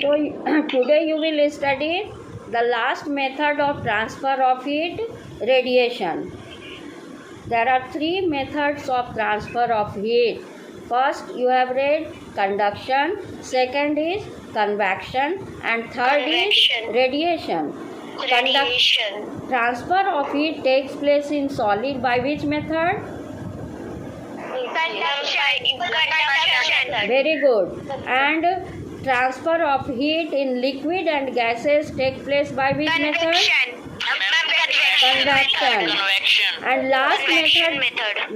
So today you will study the last method of transfer of heat, radiation. There are three methods of transfer of heat. First you have read conduction, second is convection, and third is radiation. Transfer of heat takes place in solid by which method? Very good. And transfer of heat in liquid and gases take place by which method? Convection. And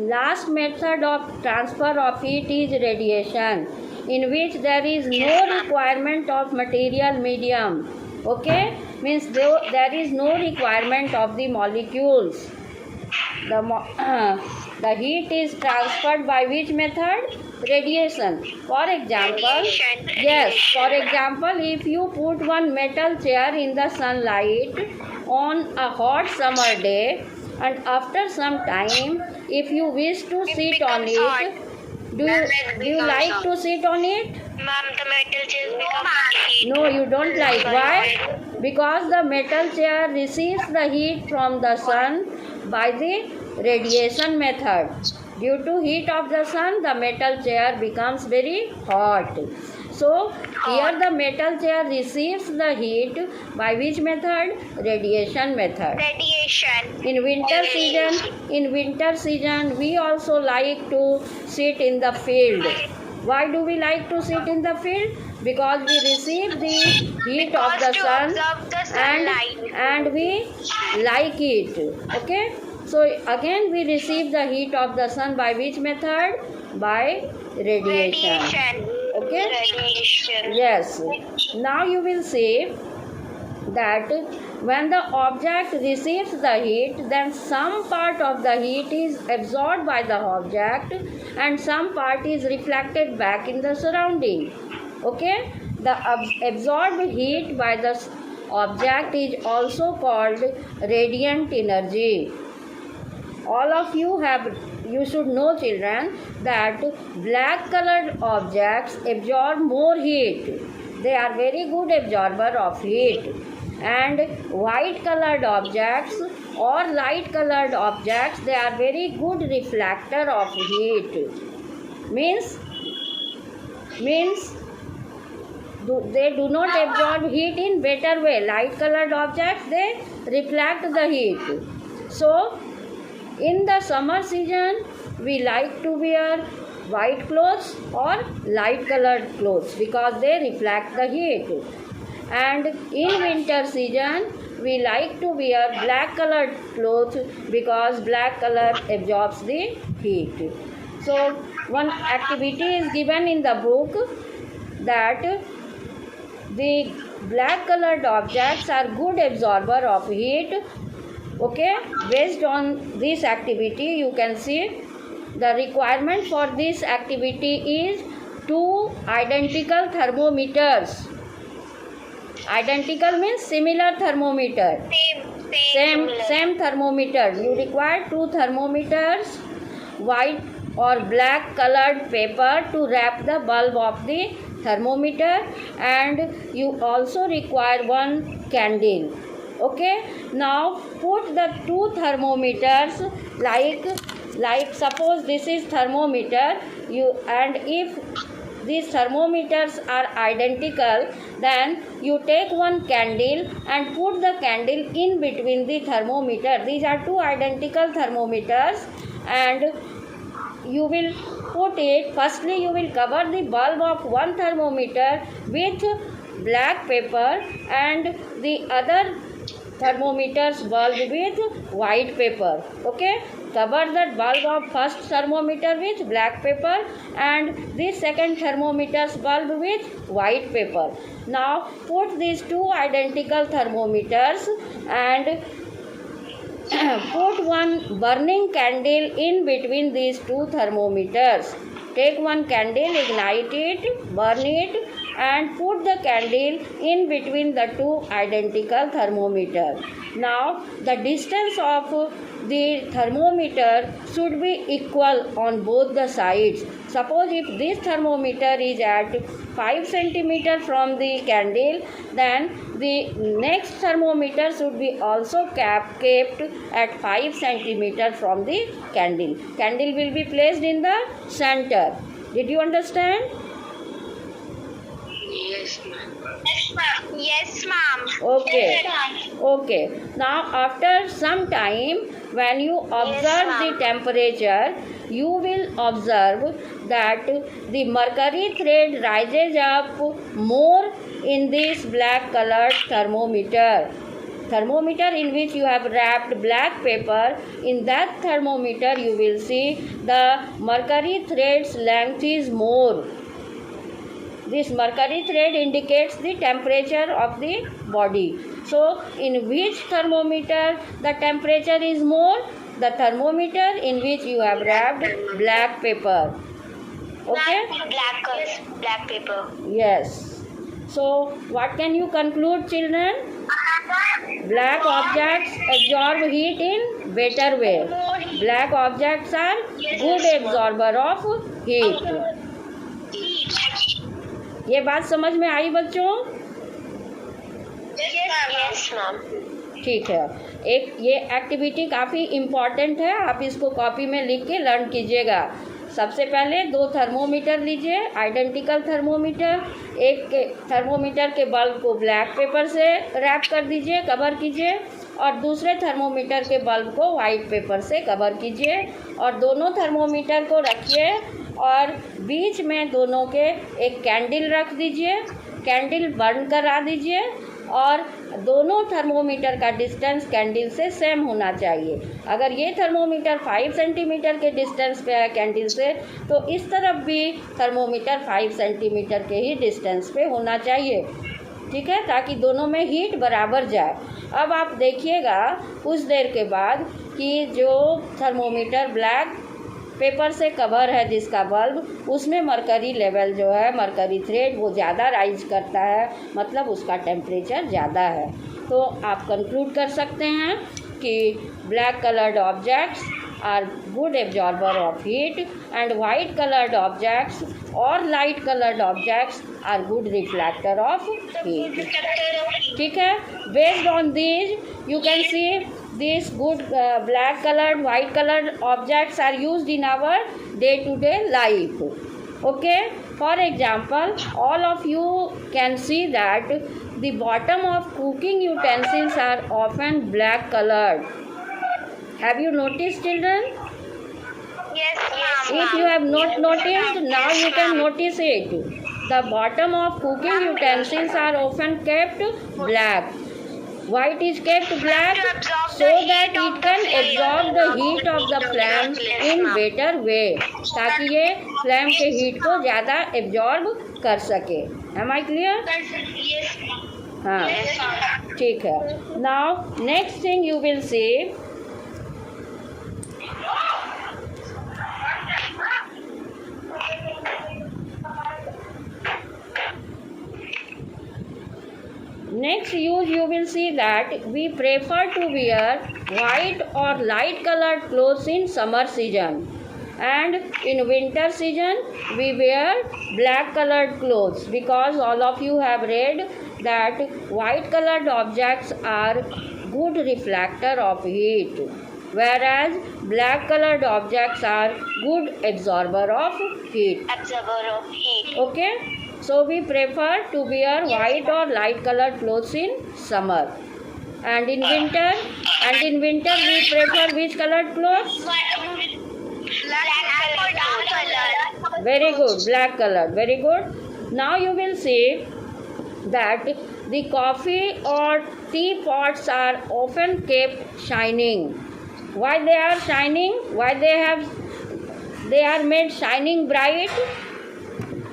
last method of transfer of heat is radiation, in which there is no requirement of material medium. Okay? Means there is no requirement of the molecules. The heat is transferred by which method? Radiation. For example, if you put one metal chair in the sunlight on a hot summer day, and after some time, if you wish to sit on it, do you like to sit on it? Ma'am, the metal chair becomes heat. No, you don't like. Why? Because the metal chair receives the heat from the sun by the radiation method. Due to heat of the sun, the metal chair becomes very hot. So here the metal chair receives the heat by which method? Radiation method. In winter season we also like to sit in the field. Why do we like to sit in the field? Because we receive the heat of the sun and we like it. Okay? So again we receive the heat of the sun by which method? By radiation. Okay? Yes. Now you will see that when the object receives the heat, then some part of the heat is absorbed by the object and some part is reflected back in the surrounding. Okay? The absorbed heat by the object is also called radiant energy. All of you should know, children, that black colored objects absorb more heat. They are very good absorber of heat. And white colored objects or light colored objects, they are very good reflector of heat. Means they do not absorb heat in better way. Light colored objects, they reflect the heat. So in the summer season, we like to wear white clothes or light colored clothes because they reflect the heat. And in winter season, we like to wear black colored clothes because black color absorbs the heat. So one activity is given in the book that the black colored objects are good absorber of heat. Okay, based on this activity, you can see the requirement for this activity is 2 identical thermometers. Identical means similar thermometer. Same thermometer. You require 2 thermometers, white or black colored paper to wrap the bulb of the thermometer, and you also require 1 candle. Okay, now put the 2 thermometers like suppose this is thermometer, and if these thermometers are identical, then you take 1 candle and put the candle in between the thermometer. These are 2 identical thermometers, and you will put it, firstly you will cover the bulb of 1 thermometer with black paper and the other thermometer's bulb with white paper. Okay, cover that bulb of first thermometer with black paper and this second thermometer's bulb with white paper. Now put these 2 identical thermometers and put 1 burning candle in between these 2 thermometers. Take 1 candle, ignite it, burn it, and put the candle in between the 2 identical thermometers. Now the distance of the thermometer should be equal on both the sides. Suppose if this thermometer is at 5 centimeter from the candle, then the next thermometer should be also kept at 5 centimeter from the candle. Candle will be placed in the center. Did you understand? Yes, ma'am. Yes, ma'am. Okay. Now after some time, when you observe the temperature, you will observe that the mercury thread rises up more in this black colored thermometer. Thermometer in which you have wrapped black paper, in that thermometer you will see the mercury thread's length is more. This mercury thread indicates the temperature of the body. So, in which thermometer the temperature is more? The thermometer in which you have wrapped black paper. Okay? Black paper. Yes. So, what can you conclude, children? Black objects absorb heat in better way. Black objects are good absorber of heat. ये बात समझ में आई बच्चों? Yes, ma'am. ठीक है. एक ये activity काफ़ी इम्पॉर्टेंट है, आप इसको कॉपी में लिख के लर्न कीजिएगा. सबसे पहले 2 थर्मोमीटर लीजिए, आइडेंटिकल थर्मोमीटर. एक थर्मोमीटर के बल्ब को ब्लैक पेपर से रैप कर दीजिए, कवर कीजिए, और दूसरे थर्मोमीटर के बल्ब को वाइट पेपर से कवर कीजिए, और दोनों थर्मोमीटर को रखिए और बीच में दोनों के एक कैंडल रख दीजिए. कैंडल बर्न करा दीजिए और दोनों थर्मोमीटर का डिस्टेंस कैंडल से सेम होना चाहिए. अगर ये थर्मोमीटर 5 सेंटीमीटर के डिस्टेंस पे है कैंडल से, तो इस तरफ भी थर्मोमीटर 5 सेंटीमीटर के ही डिस्टेंस पे होना चाहिए. ठीक है, ताकि दोनों में हीट बराबर जाए. अब आप देखिएगा कुछ देर के बाद कि जो थर्मोमीटर ब्लैक पेपर से कवर है जिसका बल्ब, उसमें मरकरी लेवल जो है, मरकरी थ्रेड वो ज़्यादा राइज करता है, मतलब उसका टेम्परेचर ज़्यादा है. तो आप कंक्लूड कर सकते हैं कि black coloured objects are good absorber of heat and white coloured objects और light coloured objects are good reflector of heat. ठीक है, based on this you can see these good black colored, white colored objects are used in our day to day life. Okay, for example, all of you can see that the bottom of cooking utensils are often black colored. Have you noticed, children? Yes. If you have not noticed, now you can notice it. The bottom of cooking utensils are often kept black. White is kept black so that it can absorb the heat of the flame in better way, ताकि ये flame के heat को ज़्यादा absorb कर सके. Am I clear? Yes. हाँ, ठीक है. Now next thing you will see, next use you will see that we prefer to wear white or light colored clothes in summer season, and in winter season we wear black colored clothes, because all of you have read that white colored objects are good reflector of heat, whereas black colored objects are good absorber of heat. Okay, so we prefer to wear white or light colored clothes in summer, and in winter we prefer which colored clothes? Very good, black colored. Very good. Now you will see that the coffee or tea pots are often kept shining. Why they are shining? Why they are made shining bright?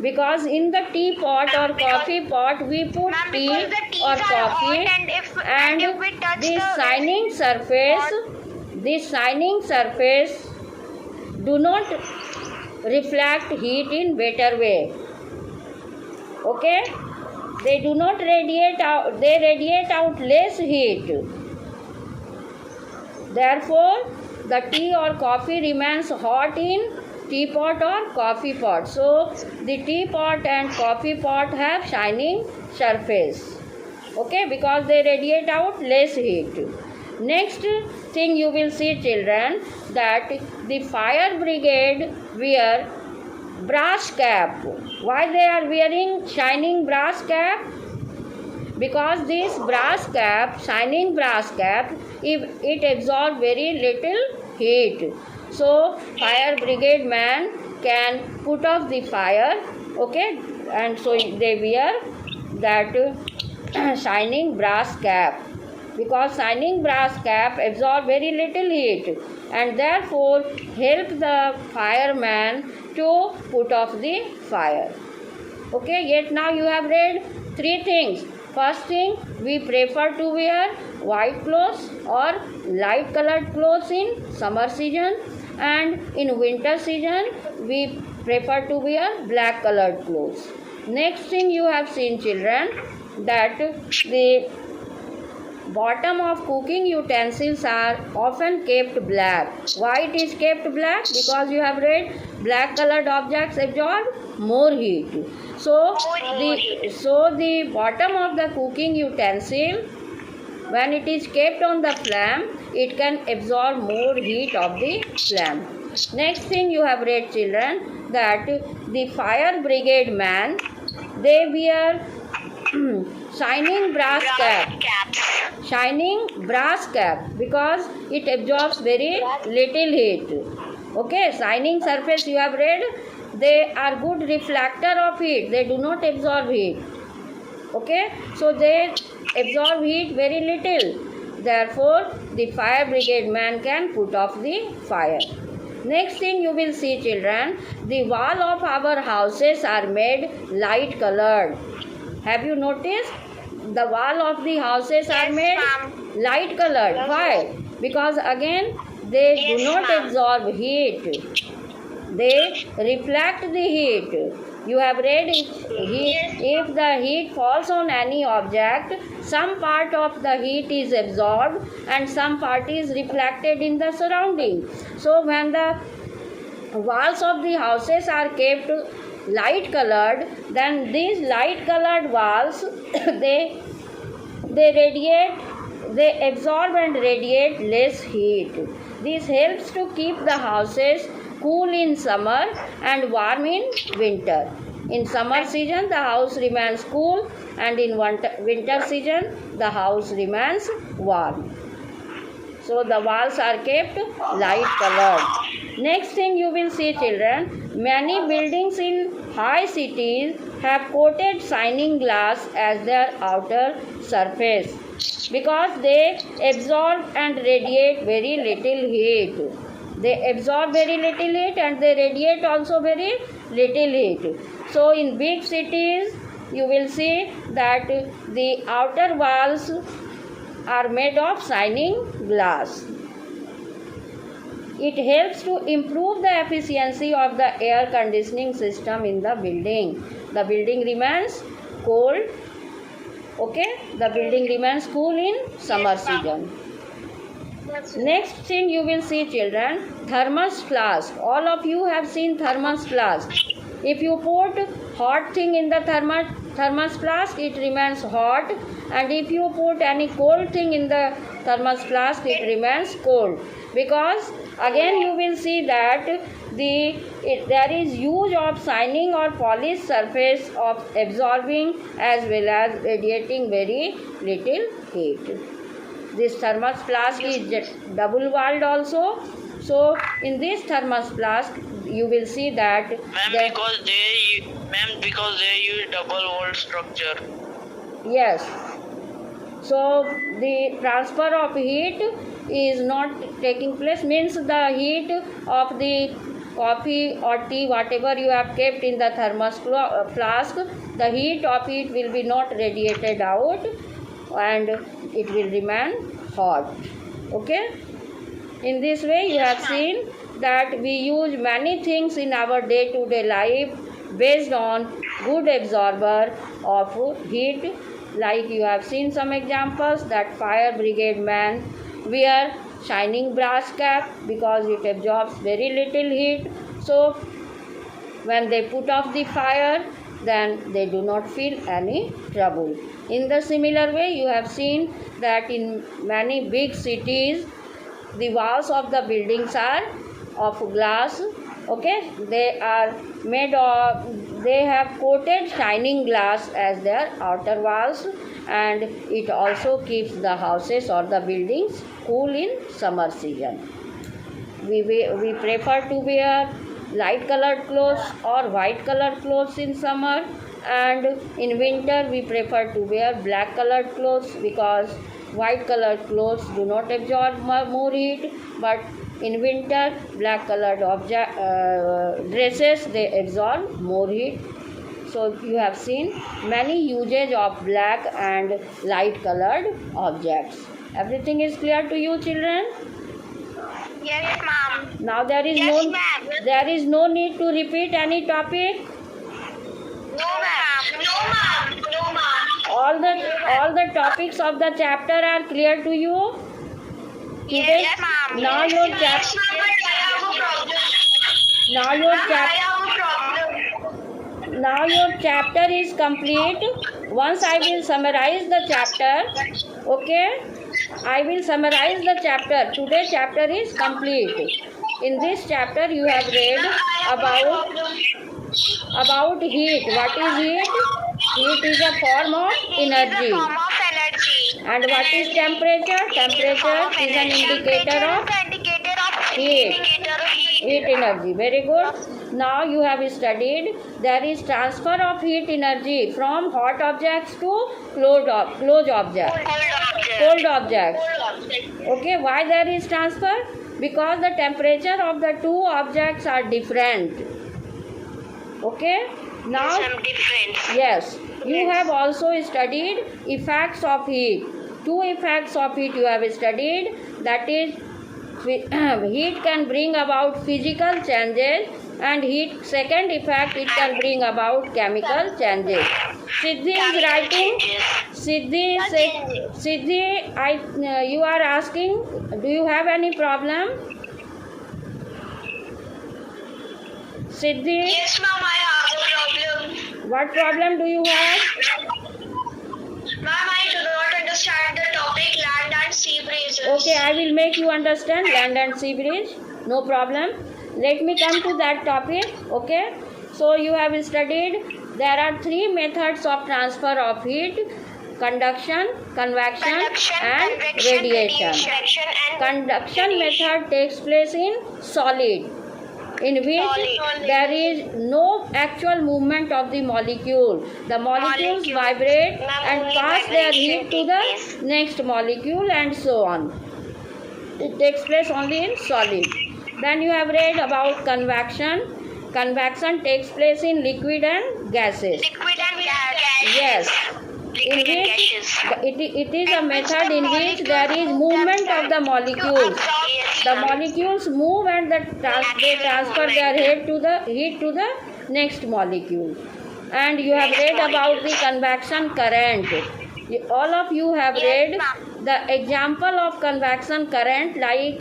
Because in the tea pot or coffee pot we put tea or coffee, and this shining surface do not reflect heat in better way. Okay, they do not radiate out, they radiate out less heat. Therefore, the tea or coffee remains hot in teapot or coffee pot. So, the teapot and coffee pot have shining surface. Okay, because they radiate out less heat. Next thing you will see, children, that the fire brigade wear brass cap. Why they are wearing shining brass cap? Because this brass cap, shining brass cap, it absorbs very little heat. So fire brigade man can put off the fire, okay, and so they wear that shining brass cap, because shining brass cap absorb very little heat and therefore help the fireman to put off the fire. Okay, yet now you have read three things. First thing, we prefer to wear white clothes or light colored clothes in summer season, and in winter season we prefer to wear black colored clothes. Next thing you have seen, children, that the bottom of cooking utensils are often kept black. Why it is kept black? Because you have read black colored objects absorb more heat. So the bottom of the cooking utensil, when it is kept on the flame, it can absorb more heat of the flame. Next thing you have read, children, that the fire brigade man, they wear shining brass cap. Shining brass cap, because it absorbs very little heat. Okay, shining surface you have read, they are good reflector of heat. They do not absorb heat. Okay, so they absorb heat very little. Therefore, the fire brigade man can put off the fire. Next thing you will see, children, the wall of our houses are made light colored. Have you noticed? The wall of the houses are made light colored. Why? Because again, they do not absorb heat. They reflect the heat. You have read if the heat falls on any object, some part of the heat is absorbed and some part is reflected in the surrounding. So when the walls of the houses are kept light colored, then these light colored walls they absorb and radiate less heat. This helps to keep the houses cool in summer and warm in winter. In summer season the house remains cool, and in winter season the house remains warm. So the walls are kept light colored. Next thing you will see, children, many buildings in high cities have coated shining glass as their outer surface, because they absorb and radiate very little heat. They absorb very little heat and they radiate also very little heat. So in big cities you will see that the outer walls are made of shining glass. It helps to improve the efficiency of the air conditioning system in the building. The building remains cold. Okay, the building remains cool in summer season. Next thing you will see, children, thermos flask. All of you have seen thermos flask. If you put hot thing in the thermos flask, it remains hot, and if you put any cold thing in the thermos flask, it remains cold. Because again you will see that there is use of shining or polished surface of absorbing as well as radiating very little heat. This thermos flask is double walled also. So in this thermos flask you will see that because they use double walled structure. Yes. So the transfer of heat is not taking place, means the heat of the coffee or tea, whatever you have kept in the thermos flask, the heat of it will be not radiated out and it will remain hot. Okay. In this way you have seen that we use many things in our day-to-day life based on good absorber of heat. Like you have seen some examples that fire brigade man wear shining brass cap because it absorbs very little heat. So when they put off the fire, then they do not feel any trouble. In the similar way, you have seen that in many big cities, the walls of the buildings are of glass. Okay, they are made of, they have coated shining glass as their outer walls, and it also keeps the houses or the buildings cool in summer season. We prefer to wear light colored clothes or white colored clothes in summer, and in winter we prefer to wear black colored clothes because white colored clothes do not absorb more heat, but in winter black colored dresses, they absorb more heat. So you have seen many usage of black and light colored objects. Everything is clear to you, children? Yes, ma'am. Now there is no need to repeat any topic. No, ma'am. No, ma'am. No, ma'am. All the topics of the chapter are clear to you. Today, Yes, ma'am. now your chapter. Now your Now your chapter is complete. Once I will summarize the chapter. Okay, I will summarize the chapter. Today's chapter is complete. In this chapter you have read about heat. What is heat? Heat is a form of energy. And what is temperature? Temperature is an indicator of heat. Heat energy. Very good. Now you have studied there is transfer of heat energy from hot objects to cold objects. Cold objects. Okay, why there is transfer? Because the temperature of the two objects are different. Okay, now yes, you have also studied effects of heat. Two effects of heat you have studied, that is heat can bring about physical changes, and heat second effect, it can bring about chemical changes. Siddhi is writing. Siddhi, you are asking, do you have any problem? Siddhi, Yes, ma'am, I have a problem. what problem do you have? Ma'am, I do not understand the topic land and sea breezes. Okay, I will make you understand land and sea breeze. No problem. Let me come to that topic. Okay, so you have studied there are three methods of transfer of heat: conduction, convection, and radiation. Conduction method takes place in solid, in which there is no actual movement of the molecule. The molecules vibrate and pass their heat to the next molecule, and so on. It takes place only in solid. Then you have read about convection. Convection takes place in liquid and gases. Liquid and gas. Yes. In which it is a method in which there is movement of the molecules. The molecules move and they transfer their heat to the next molecule. And you have read about the convection current. All of you have read the example of convection current, like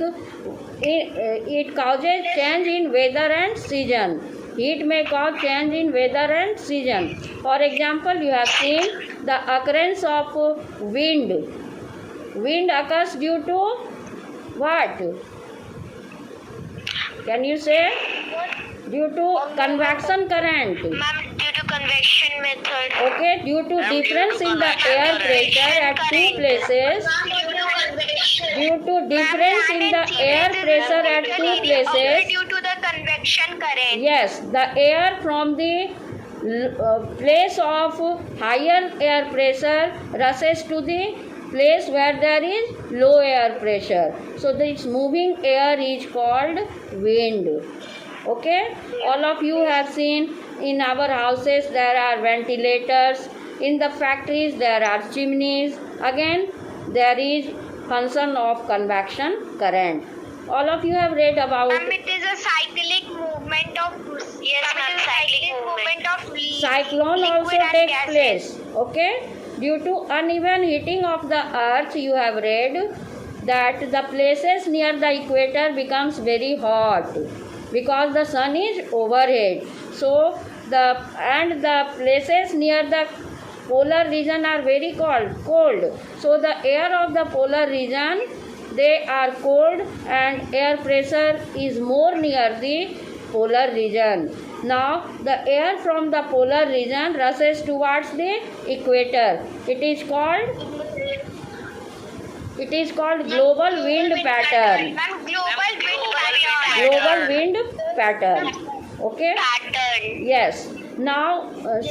it causes change in weather and season. Heat may cause change in weather and season. For example, you have seen the occurrence of wind. Wind occurs due to what? Can you say? Due to convection current. Ma'am, due to convection method. Okay, due to difference in the air pressure at two places. Due to difference in the air pressure at two places. Due to the convection current. Yes, the air from the place of higher air pressure rushes to the place where there is low air pressure. So this moving air is called wind. Okay, all of you have seen in our houses there are ventilators. In the factories there are chimneys. Again, there is function of convection current. All of you have read about. It is a cyclic movement of cyclic movement of Cyclone also takes place. Okay, due to uneven heating of the earth, you have read that the places near the equator becomes very hot because the sun is overhead. So the places near the polar region are very cold. So the air of the polar region, they are cold and air pressure is more near the polar region. Now the air from the polar region rushes towards the equator. It is called global wind pattern. Ma'am, global wind pattern. Global wind pattern. Okay? Pattern. Yes. Now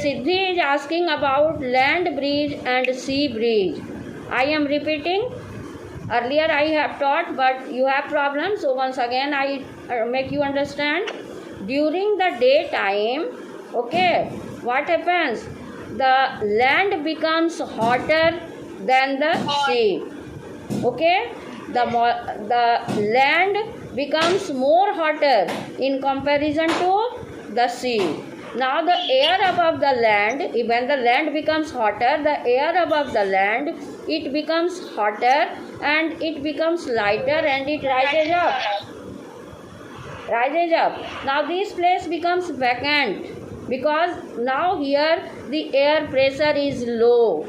Siddhi is asking about land breeze and sea breeze. I am repeating. Earlier I have taught, but you have problems. So once again I make you understand. During the daytime, okay, what happens? The land becomes hotter than the sea. Okay, the land becomes more hotter in comparison to the sea. Now the air above the land, when the land becomes hotter, the air above the land, it becomes hotter and it becomes lighter and it rises up. Now this place becomes vacant because now here the air pressure is low,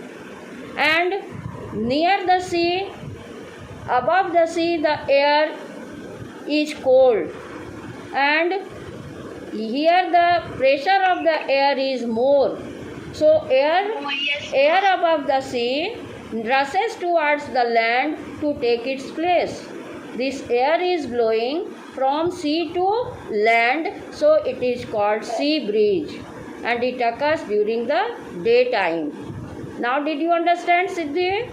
and near the sea, above the sea, the air is cold, and here the pressure of the air is more. So air above the sea rushes towards the land to take its place. This air is blowing from sea to land, so it is called sea breeze, and it occurs during the daytime. Now did you understand, Siddhi?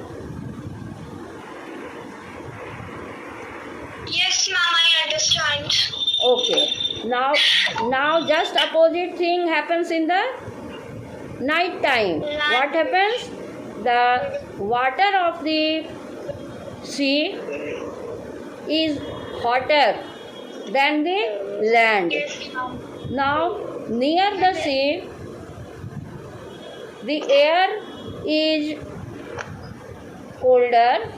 Yes, ma'am, I understand. Okay. Now just opposite thing happens in the night time. What happens? The water of the sea is hotter than the land. Yes, ma'am. Now near the sea, the air is colder,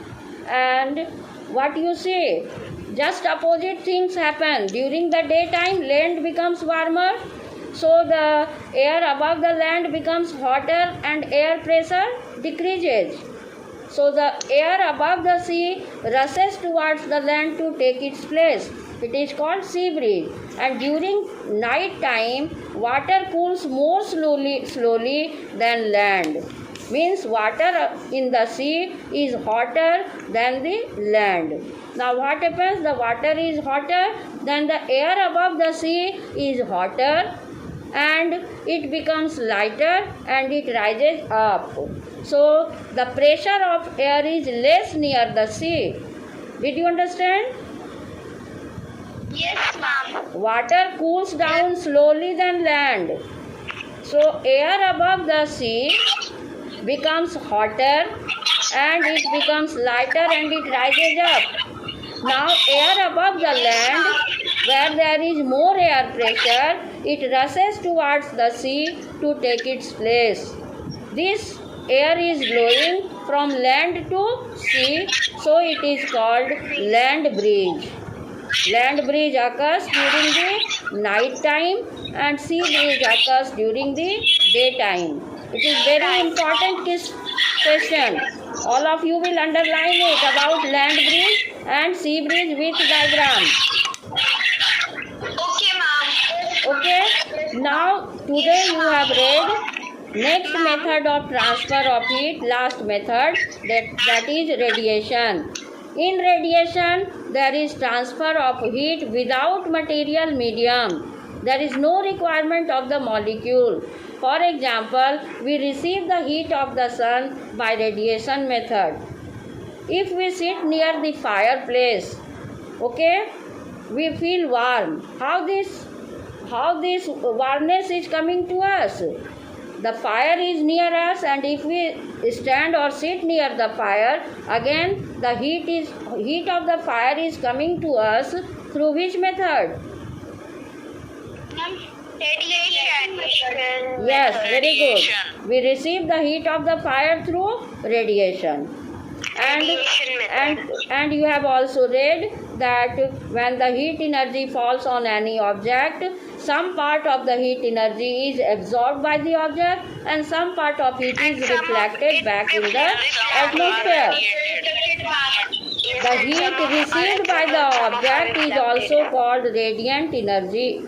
and what you say? Just opposite things happen. During the daytime, land becomes warmer, so the air above the land becomes hotter and air pressure decreases. So the air above the sea rushes towards the land to take its place. It is called sea breeze. And during night time, water cools more slowly than land. Means water in the sea is hotter than the land. Now what happens? The water is hotter, then the air above the sea is hotter and it becomes lighter and it rises up. So the pressure of air is less near the sea. Did you understand? Yes, ma'am. Water cools down slowly than land. So air above the sea becomes hotter and it becomes lighter and it rises up. Now air above the land, where there is more air pressure, it rushes towards the sea to take its place. This air is blowing from land to sea, so it is called land breeze. Land breeze occurs during the night time and sea breeze occurs during the daytime. It is very important question. All of you will underline it about land breeze and sea breeze with diagram. Okay, ma'am. Okay. Now today you have read next method of transfer of heat, last method, that is radiation. In radiation, there is transfer of heat without material medium. There is no requirement of the molecule. For example, we receive the heat of the sun by radiation method. If we sit near the fireplace, okay, we feel warm. How this warmness is coming to us? The fire is near us, and if we stand or sit near the fire, again the heat of the fire is coming to us through which method? Radiation. Yes, very Radiation. good. We receive the heat of the fire through radiation. Radiation method. And you have also read that when the heat energy falls on any object, some part of the heat energy is absorbed by the object and some part of it And is some of reflected it back in the reflects back. atmosphere. Yes, The and heat some of received by the some of object is reflected. also called radiant energy.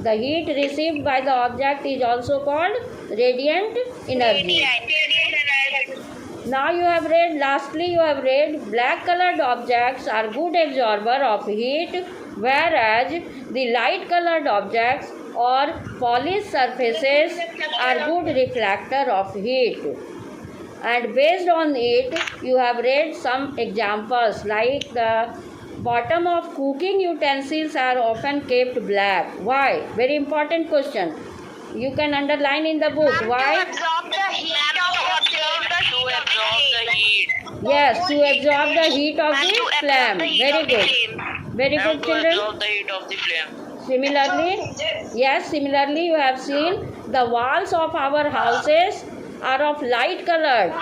The heat received by the object is also called radiant energy. Now you have read, lastly you have read, black colored objects are good absorber of heat, whereas the light colored objects or polished surfaces are good reflector of heat. And based on it, you have read some examples like the bottom of cooking utensils are often kept black. Why? Very important question. You can underline in the book. To Why? absorb the heat of heat. Yes, to absorb the heat of the flame. Very good. Very good, To children. absorb the heat of the flame. Similarly, you have seen the walls of our houses are of light colored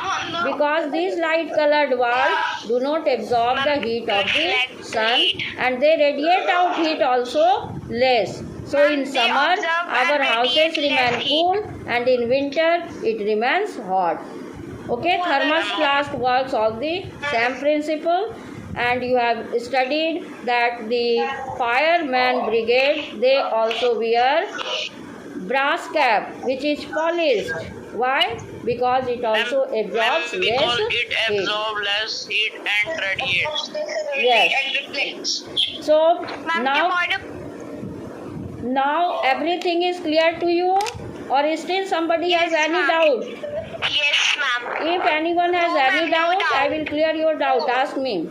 because these light colored walls do not absorb the heat of the sun and they radiate out heat also less. So in summer our houses remain cool and in winter it remains hot. Okay, thermos flask works on the same principle. And you have studied that the fireman brigade, they also wear brass cap which is polished. Why? Because it also absorbs Because less it heat. absorbs less heat and radiates. Yes. So now everything is clear to you, or still somebody has any doubt? Yes, ma'am. If anyone has No, any ma'am, no doubt, I doubt. will clear your doubt. Ask me.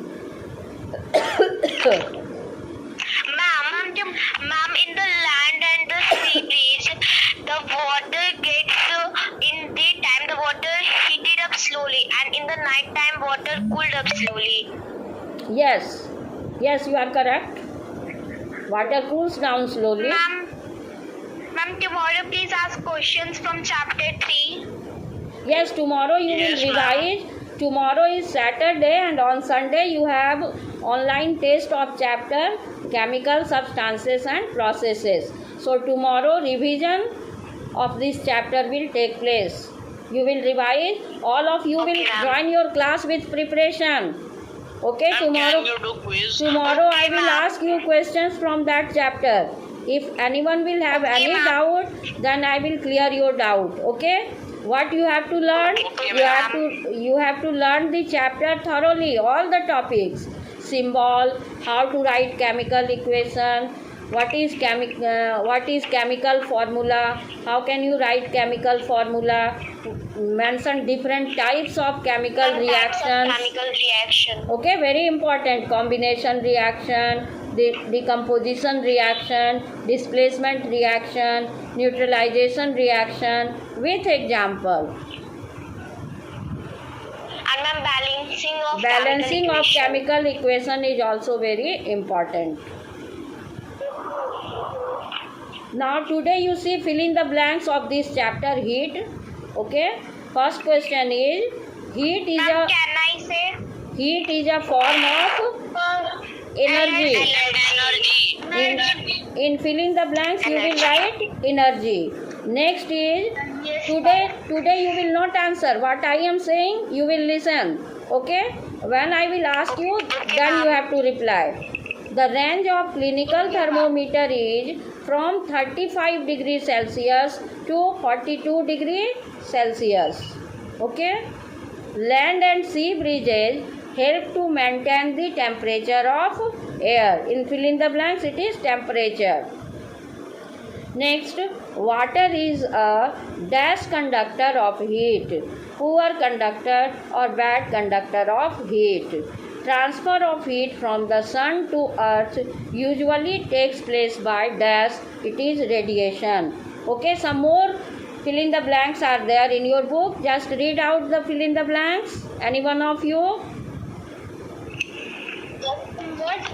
Ma'am, in the land and the sea breeze, the water gets in daytime the water heated up slowly, and in the night time water cooled up slowly. Yes, you are correct. Water cools down slowly. Ma'am, tomorrow please ask questions from chapter 3. Yes, tomorrow you Yes, will ma'am. revise. Tomorrow is Saturday and on Sunday you have online test of chapter chemical substances and processes. So tomorrow revision of this chapter will take place. You will revise. All of you will Okay, ma'am. join your class with preparation. Okay, Ma'am, tomorrow. can you do quiz? Tomorrow I Okay, will ma'am. ask you questions from that chapter. If anyone will have Okay, any ma'am. doubt, then I will clear your doubt. Okay? What you have to learn? Okay, You have to learn the chapter thoroughly, all the topics. Symbol, how to write chemical equation, what is chemical formula, how can you write chemical formula, mention different types of chemical reactions. Chemical reaction. Okay, very important. Combination reaction, decomposition reaction, displacement reaction, neutralization reaction with example. And ma'am, Balancing of equation. chemical equation is also very important. Now today you see fill in the blanks of this chapter heat. Okay, first question is heat is Ma'am, a can I say? heat is a form of energy. In filling the blanks you will write energy. Next is today you will not answer what I am saying, you will listen. Okay, when I will ask you, then you have to reply. The range of clinical thermometer is from 35 degrees Celsius to 42 degrees Celsius. Okay, land and sea breezes help to maintain the temperature of air. In fill in the blanks it is temperature. Next, water is a dash conductor of heat, poor conductor or bad conductor of heat. Transfer of heat from the sun to earth usually takes place by dash, it is radiation. Okay, some more fill in the blanks are there in your book. Just read out the fill in the blanks. Any one of you?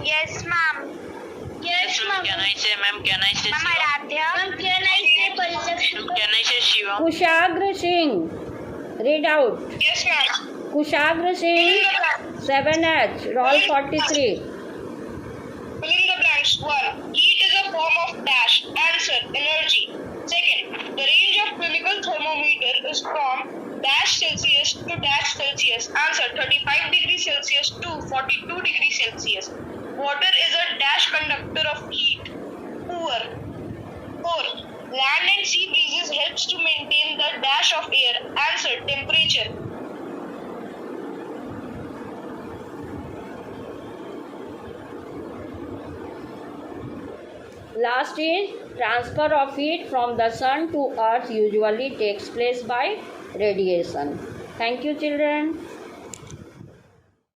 Yes, ma'am. Yes, ma'am. Can I say, ma'am? Can I say Ma'am, Shivam? Aradhya. Ma'am, can I say Parilakshan? Can I say Shivam? Kushagra Singh. Read out. Yes, ma'am. Kushagra Fill in Singh, the blanks. 7H, roll 43. Fill in the blanks. 1. Heat is a form of dash. Answer. Energy. Second. The range of clinical thermometer is from dash Celsius to dash Celsius. Answer. 35 degrees Celsius to 42 degrees Celsius. Water is a dash conductor of heat. Poor. 4. Land and sea breezes helps to maintain the dash of air. Answer. Temperature. Last is transfer of heat from the sun to earth usually takes place by radiation. Thank you, children.